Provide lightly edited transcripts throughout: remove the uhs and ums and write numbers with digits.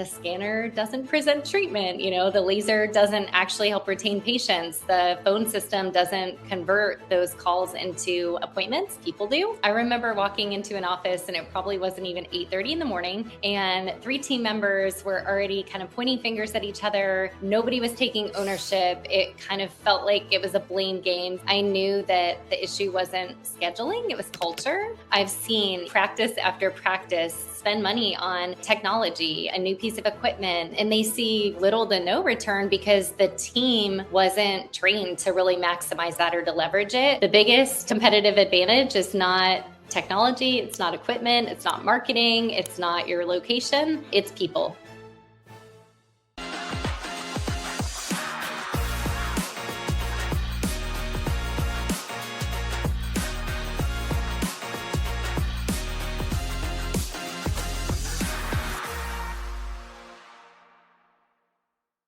the scanner doesn't present treatment, the laser doesn't actually help retain patients, the phone system doesn't convert those calls into appointments. People do. I remember walking into an office and it probably wasn't even 8:30 in the morning, and 3 team members were already kind of pointing fingers at each other. Nobody was taking ownership. It kind of felt like it was a blame game. I knew that the issue wasn't scheduling, it was culture. I've seen practice after practice spend money on technology, a new piece of equipment, and they see little to no return because the team wasn't trained to really maximize that or to leverage it. The biggest competitive advantage is not technology, it's not equipment, it's not marketing, it's not your location, it's people.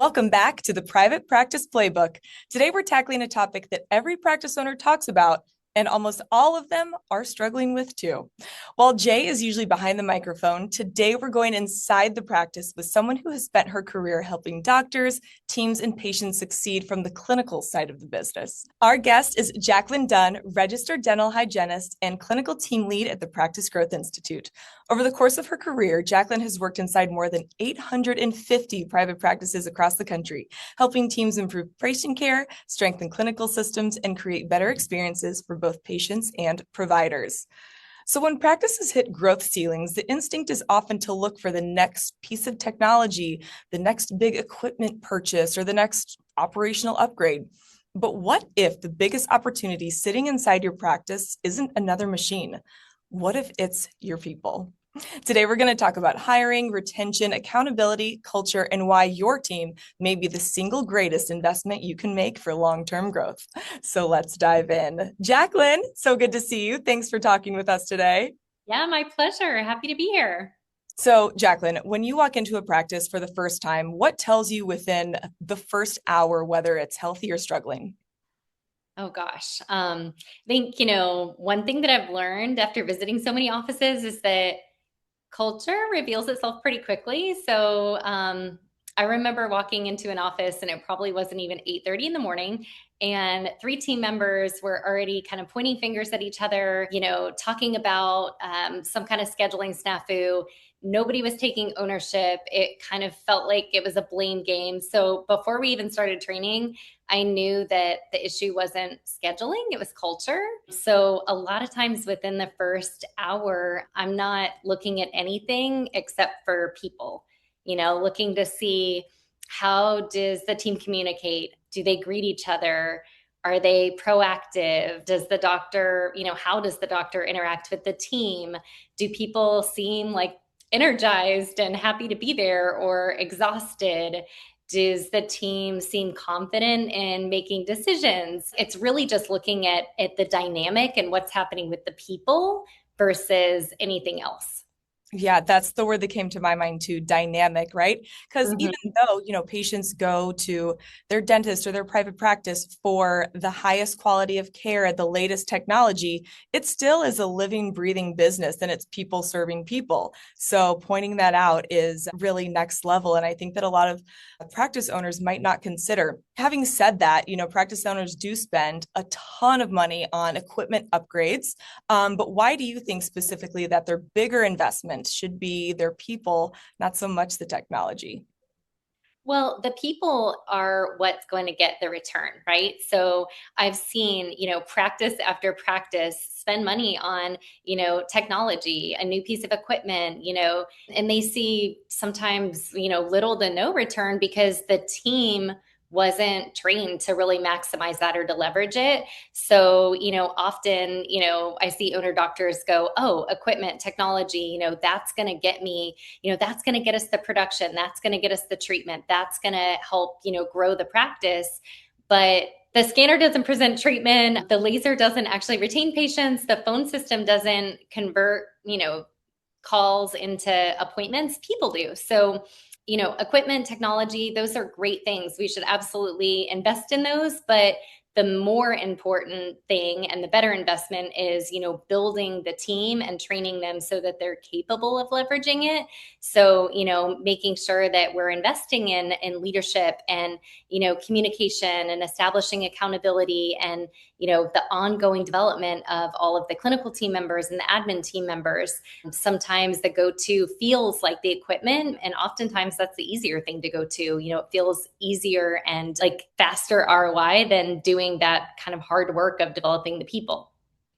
Welcome back to the Private Practice Playbook. Today we're tackling a topic that every practice owner talks about, and almost all of them are struggling with too. While Jay is usually behind the microphone, today we're going inside the practice with someone who has spent her career helping doctors, teams, and patients succeed from the clinical side of the business. Our guest is Jaclyn Dunn, registered dental hygienist and clinical team lead at the Practice Growth Institute. Over the course of her career, Jaclyn has worked inside more than 850 private practices across the country, helping teams improve patient care, strengthen clinical systems, and create better experiences for both patients and providers. So when practices hit growth ceilings, the instinct is often to look for the next piece of technology, the next big equipment purchase, or the next operational upgrade. But what if the biggest opportunity sitting inside your practice isn't another machine? What if it's your people? Today, we're going to talk about hiring, retention, accountability, culture, and why your team may be the single greatest investment you can make for long-term growth. So let's dive in. Jaclyn, so good to see you. Thanks for talking with us today. Yeah, my pleasure. Happy to be here. So, Jaclyn, when you walk into a practice for the first time, what tells you within the first hour whether it's healthy or struggling? Oh gosh. I think, one thing that I've learned after visiting so many offices is that culture reveals itself pretty quickly. So I remember walking into an office and it probably wasn't even 8:30 in the morning, and 3 team members were already kind of pointing fingers at each other, talking about some kind of scheduling snafu. Nobody was taking ownership. It kind of felt like it was a blame game. So before we even started training, I knew that the issue wasn't scheduling, it was culture. So a lot of times within the first hour, I'm not looking at anything except for people, looking to see, how does the team communicate? Do they greet each other? Are they proactive? Does the doctor, how does the doctor interact with the team? Do people seem like energized and happy to be there or exhausted? Does the team seem confident in making decisions? It's really just looking at the dynamic and what's happening with the people versus anything else. Yeah, that's the word that came to my mind too, dynamic, right? Because even though, patients go to their dentist or their private practice for the highest quality of care, the latest technology, it still is a living, breathing business, and it's people serving people. So pointing that out is really next level. And I think that a lot of practice owners might not consider. Having said that, practice owners do spend a ton of money on equipment upgrades. But why do you think specifically that their bigger investment should be their people, not so much the technology? Well, the people are what's going to get the return, right? So I've seen, practice after practice spend money on, technology, a new piece of equipment, and they see sometimes, little to no return because the team wasn't trained to really maximize that or to leverage it. So, often, I see owner doctors go, oh, equipment, technology, that's going to get me, that's going to get us the production, that's going to get us the treatment, that's going to help, grow the practice. But the scanner doesn't present treatment, the laser doesn't actually retain patients, the phone system doesn't convert, calls into appointments. People do. So, equipment, technology, those are great things. We should absolutely invest in those, but the more important thing and the better investment is, building the team and training them so that they're capable of leveraging it. So, making sure that we're investing in leadership and, communication and establishing accountability and, the ongoing development of all of the clinical team members and the admin team members. Sometimes the go-to feels like the equipment, and oftentimes that's the easier thing to go to. It feels easier and like faster ROI than doing that kind of hard work of developing the people.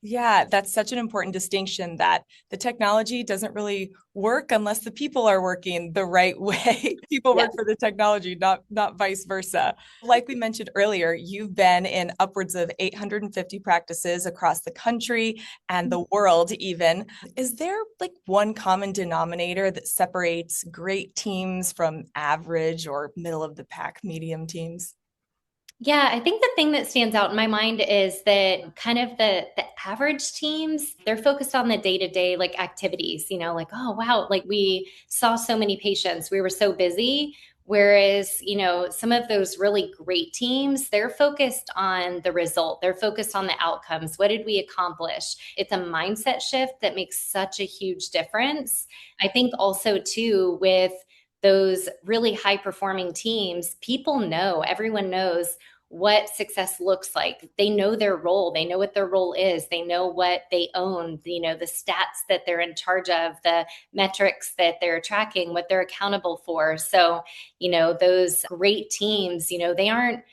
Yeah, that's such an important distinction that the technology doesn't really work unless the people are working the right way. People Yeah. work for the technology, not vice versa. Like we mentioned earlier, you've been in upwards of 850 practices across the country and the world even. Is there like one common denominator that separates great teams from average or middle of the pack medium teams? Yeah, I think the thing that stands out in my mind is that kind of the average teams, they're focused on the day-to-day like activities, like, oh wow, like we saw so many patients, we were so busy. Whereas, some of those really great teams, they're focused on the result. They're focused on the outcomes. What did we accomplish? It's a mindset shift that makes such a huge difference. I think also too with those really high performing teams, people know, everyone knows what success looks like. They know their role. They know what their role is. They know what they own, the stats that they're in charge of, the metrics that they're tracking, what they're accountable for. So, those great teams, they aren't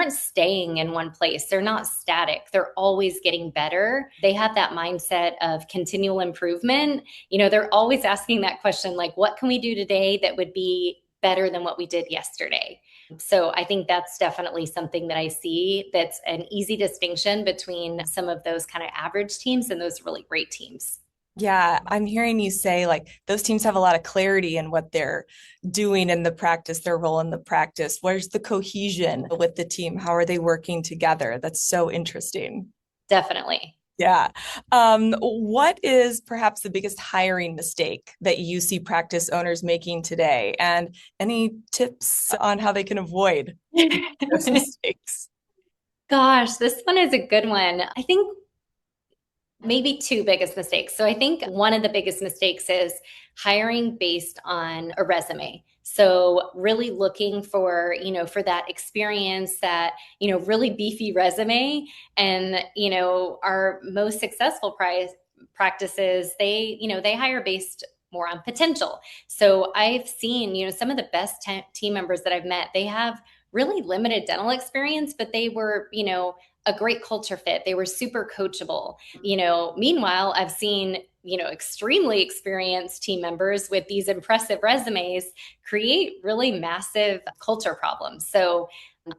staying in one place. They're not static. They're always getting better. They have that mindset of continual improvement. They're always asking that question, like, what can we do today that would be better than what we did yesterday? So I think that's definitely something that I see that's an easy distinction between some of those kind of average teams and those really great teams. Yeah, I'm hearing you say like those teams have a lot of clarity in what they're doing in the practice, their role in the practice. Where's the cohesion with the team? How are they working together? That's so interesting. Definitely. Yeah. What is perhaps the biggest hiring mistake that you see practice owners making today? And any tips on how they can avoid those mistakes? Gosh, this one is a good one. I think maybe two biggest mistakes. So I think one of the biggest mistakes is hiring based on a resume. So really looking for that experience, that, really beefy resume. And, our most successful practices, they hire based more on potential. So I've seen, some of the best team members that I've met, they have really limited dental experience, but they were, a great culture fit. They were super coachable. Meanwhile, I've seen, extremely experienced team members with these impressive resumes create really massive culture problems. So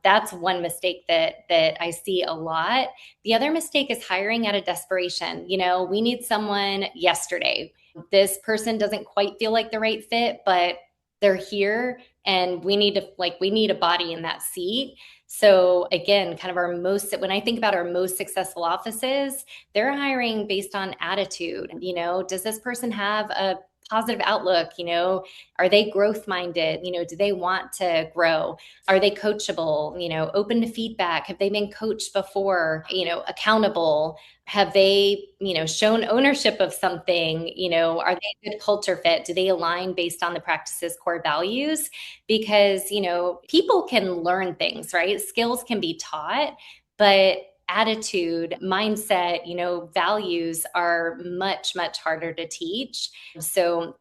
that's one mistake that I see a lot. The other mistake is hiring out of desperation. We need someone yesterday. This person doesn't quite feel like the right fit, but they're here and we need a body in that seat. So again, kind of when I think about our most successful offices, they're hiring based on attitude. Does this person have a positive outlook? Are they growth minded? Do they want to grow? Are they coachable? Open to feedback? Have they been coached before? Accountable? Have they, shown ownership of something? Are they a good culture fit? Do they align based on the practice's core values? Because, people can learn things, right? Skills can be taught, but attitude, mindset, values are much, much harder to teach. So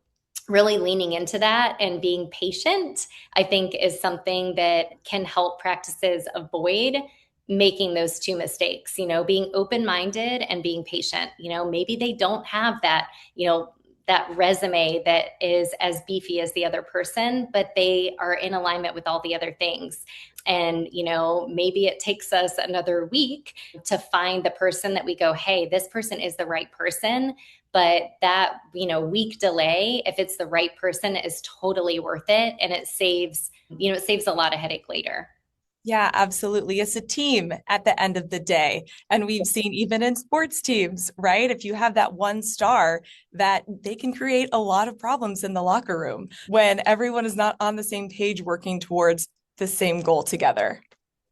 really leaning into that and being patient, I think, is something that can help practices avoid making those two mistakes, being open minded and being patient. Maybe they don't have that resume that is as beefy as the other person, but they are in alignment with all the other things. And, maybe it takes us another week to find the person that we go, hey, this person is the right person. But that, week delay, if it's the right person, is totally worth it. And it saves a lot of headache later. Yeah, absolutely. It's a team at the end of the day. And we've seen even in sports teams, right? If you have that one star, that they can create a lot of problems in the locker room when everyone is not on the same page working towards the same goal together.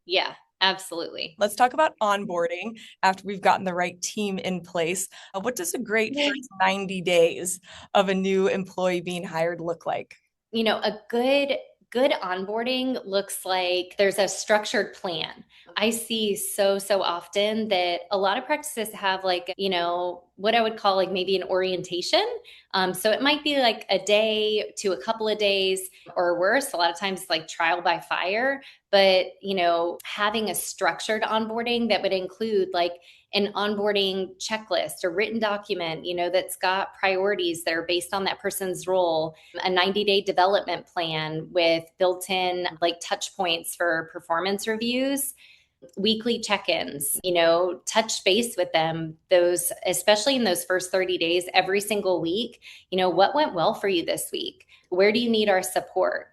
Yeah. Absolutely. Let's talk about onboarding after we've gotten the right team in place. What does a great first 90 days of a new employee being hired look like? A good onboarding looks like there's a structured plan. I see so often that a lot of practices have like, what I would call like maybe an orientation. So it might be like a day to a couple of days, or worse, a lot of times like trial by fire. But, having a structured onboarding that would include like an onboarding checklist, a written document, that's got priorities that are based on that person's role, a 90-day development plan with built-in like touch points for performance reviews, weekly check-ins, touch base with them, those, especially in those first 30 days, every single week, what went well for you this week? Where do you need our support?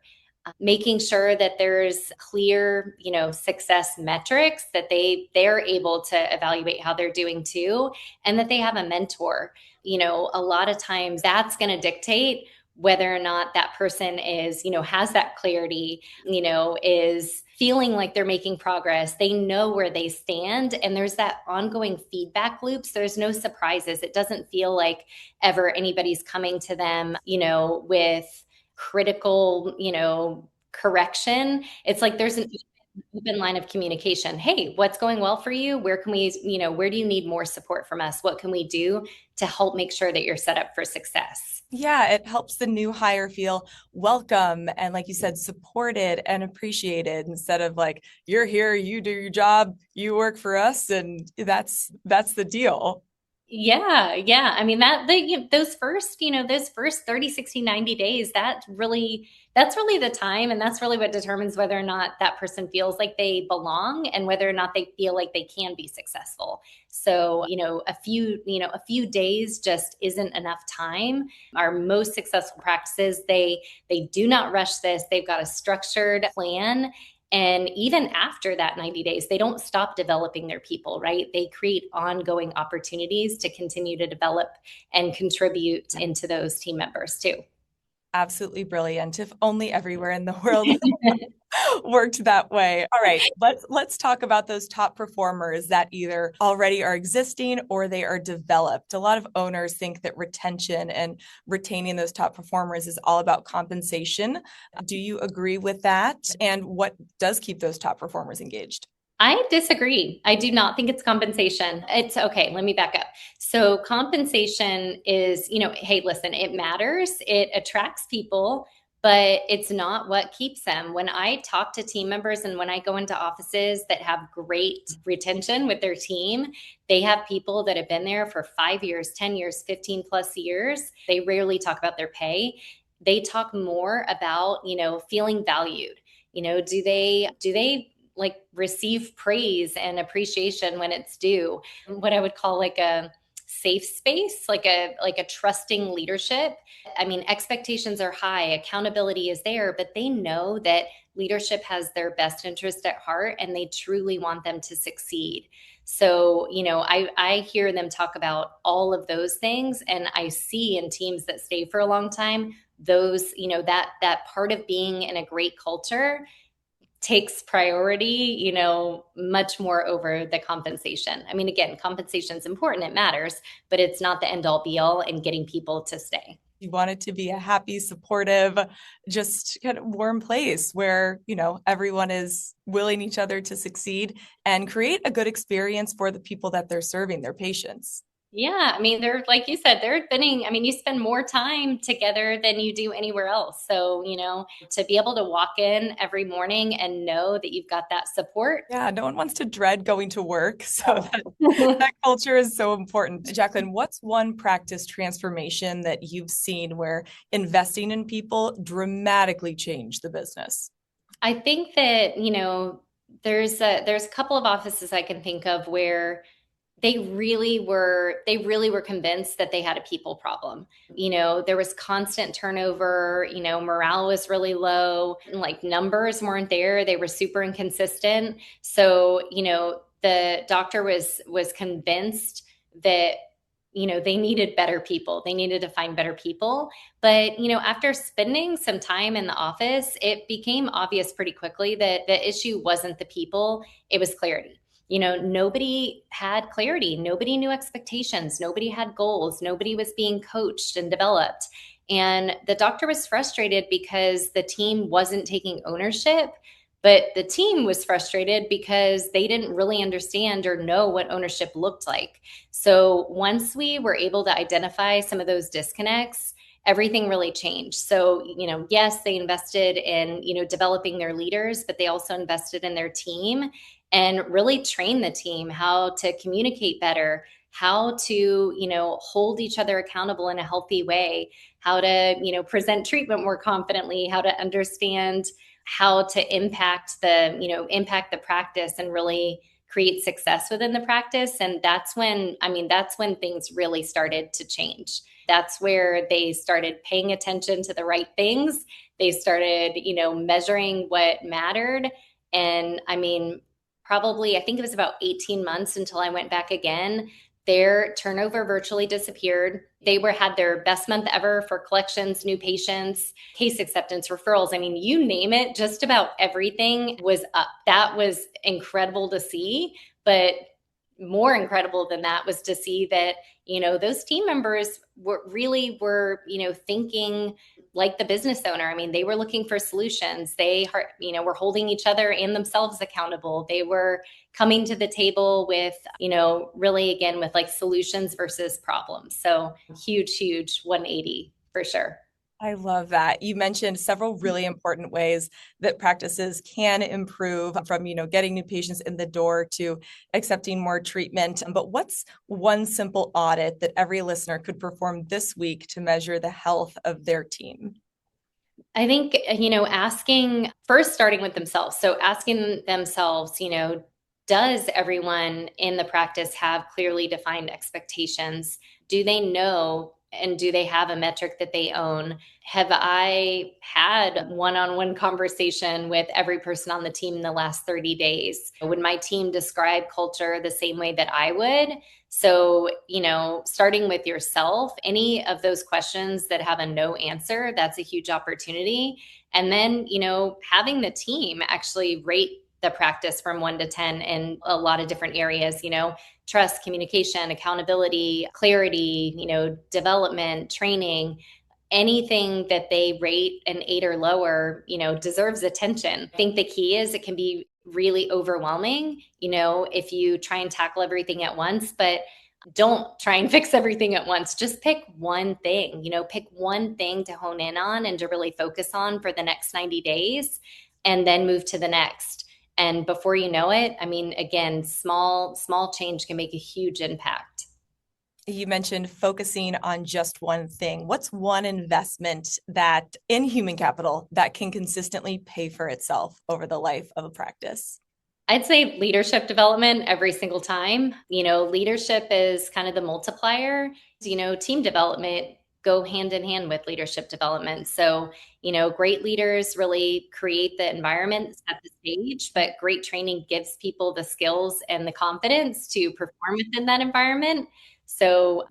Making sure that there's clear, success metrics that they're able to evaluate how they're doing too, and that they have a mentor. A lot of times that's going to dictate whether or not that person is, has that clarity, is feeling like they're making progress. They know where they stand, and there's that ongoing feedback loop. So there's no surprises. It doesn't feel like ever anybody's coming to them, with critical, correction. It's like there's an open line of communication. Hey, what's going well for you? Where can we, where do you need more support from us? What can we do to help make sure that you're set up for success? Yeah, it helps the new hire feel welcome and, like you said, supported and appreciated instead of like, you're here, you do your job, you work for us, and that's the deal. Yeah. I mean, those first 30, 60, 90 days, that's really the time. And that's really what determines whether or not that person feels like they belong and whether or not they feel like they can be successful. So, a few days just isn't enough time. Our most successful practices, they do not rush this. They've got a structured plan, and even after that 90 days, they don't stop developing their people, right? They create ongoing opportunities to continue to develop and contribute into those team members too. Absolutely brilliant. If only everywhere in the world worked that way. All right, let's talk about those top performers that either already are existing or they are developed. A lot of owners think that retention and retaining those top performers is all about compensation. Do you agree with that? And what does keep those top performers engaged? I disagree. I do not think it's compensation. It's okay. Let me back up. So, compensation is, hey, listen, it matters. It attracts people, but it's not what keeps them. When I talk to team members and when I go into offices that have great retention with their team, they have people that have been there for 5 years, 10 years, 15 plus years. They rarely talk about their pay. They talk more about, feeling valued. Do they like receive praise and appreciation when it's due? What I would call like a safe space, like a trusting leadership. I mean, expectations are high, accountability is there, but they know that leadership has their best interest at heart and they truly want them to succeed. So, I hear them talk about all of those things, and I see in teams that stay for a long time, those, that part of being in a great culture takes priority, much more over the compensation. I mean, again, compensation is important, it matters, but it's not the end all be all in getting people to stay. You want it to be a happy, supportive, just kind of warm place where, everyone is willing each other to succeed and create a good experience for the people that they're serving, their patients. Yeah, I mean, they're like you said, they're spending, I mean, you spend more time together than you do anywhere else. So, to be able to walk in every morning and know that you've got that support. Yeah, no one wants to dread going to work. So that culture is so important. Jaclyn, what's one practice transformation that you've seen where investing in people dramatically changed the business? I think that, there's a couple of offices I can think of where they really were convinced that they had a people problem. There was constant turnover, morale was really low, and like numbers weren't there, they were super inconsistent. So, the doctor was convinced that they needed better people. They needed to find better people. But, after spending some time in the office, it became obvious pretty quickly that the issue wasn't the people, it was clarity. Nobody had clarity. Nobody knew expectations. Nobody had goals. Nobody was being coached and developed. And the doctor was frustrated because the team wasn't taking ownership, but the team was frustrated because they didn't really understand or know what ownership looked like. So once we were able to identify some of those disconnects, everything really changed. So, yes, they invested in, developing their leaders, but they also invested in their team and really train the team how to communicate better, how to, hold each other accountable in a healthy way, how to, present treatment more confidently, how to understand how to impact the practice and really create success within the practice. And that's when things really started to change. That's where they started paying attention to the right things. They started, measuring what mattered. And probably, I think it was about 18 months until I went back again. Their turnover virtually disappeared. They had their best month ever for collections, new patients, case acceptance, referrals. You name it, just about everything was up. That was incredible to see. But more incredible than that was to see that, those team members were thinking like the business owner. They were looking for solutions. They, were holding each other and themselves accountable. They were coming to the table with, really again, with like solutions versus problems. So huge 180 for sure. I love that. You mentioned several really important ways that practices can improve from, getting new patients in the door to accepting more treatment. But what's one simple audit that every listener could perform this week to measure the health of their team? I think, starting with themselves. So asking themselves, does everyone in the practice have clearly defined expectations? Do they know and do they have a metric that they own? Have I had one-on-one conversation with every person on the team in the last 30 days? Would my team describe culture the same way that I would? So, starting with yourself, any of those questions that have a no answer, that's a huge opportunity. And then, having the team actually rate the practice from 1 to 10 in a lot of different areas, trust, communication, accountability, clarity, development, training. Anything that they rate an 8 or lower, deserves attention. I think the key is it can be really overwhelming, if you try and tackle everything at once, but don't try and fix everything at once. Just pick one thing, pick one thing to hone in on and to really focus on for the next 90 days and then move to the next. And before you know it, again, small change can make a huge impact. You mentioned focusing on just one thing. What's one investment that in human capital that can consistently pay for itself over the life of a practice? I'd say leadership development every single time. Leadership is kind of the multiplier. Team development go hand in hand with leadership development. So, great leaders really create the environment at the stage, but great training gives people the skills and the confidence to perform within that environment. So,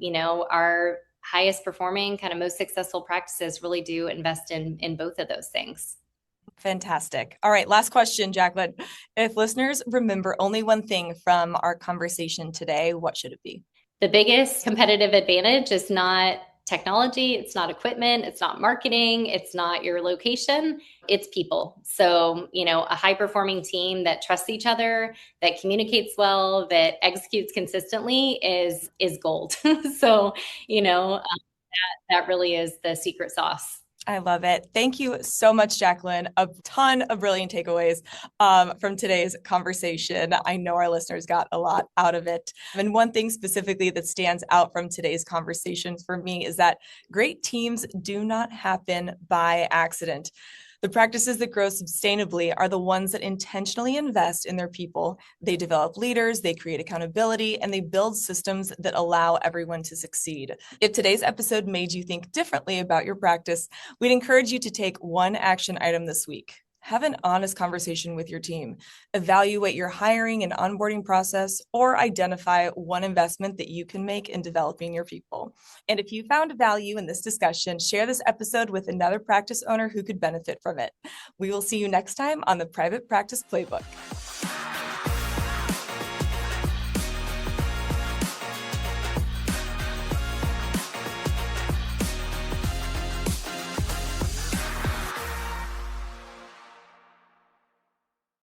our highest performing, kind of most successful practices really do invest in both of those things. Fantastic. All right, last question, Jaclyn. If listeners remember only one thing from our conversation today, what should it be? The biggest competitive advantage is not technology, it's not equipment, it's not marketing, it's not your location, it's people. So, a high performing team that trusts each other, that communicates well, that executes consistently is gold. So, that really is the secret sauce. I love it. Thank you so much, Jaclyn. A ton of brilliant takeaways from today's conversation. I know our listeners got a lot out of it. And one thing specifically that stands out from today's conversation for me is that great teams do not happen by accident. The practices that grow sustainably are the ones that intentionally invest in their people. They develop leaders, they create accountability, and they build systems that allow everyone to succeed. If today's episode made you think differently about your practice, we'd encourage you to take one action item this week. Have an honest conversation with your team. Evaluate your hiring and onboarding process, or identify one investment that you can make in developing your people. And if you found value in this discussion, share this episode with another practice owner who could benefit from it. We will see you next time on the Private Practice Playbook.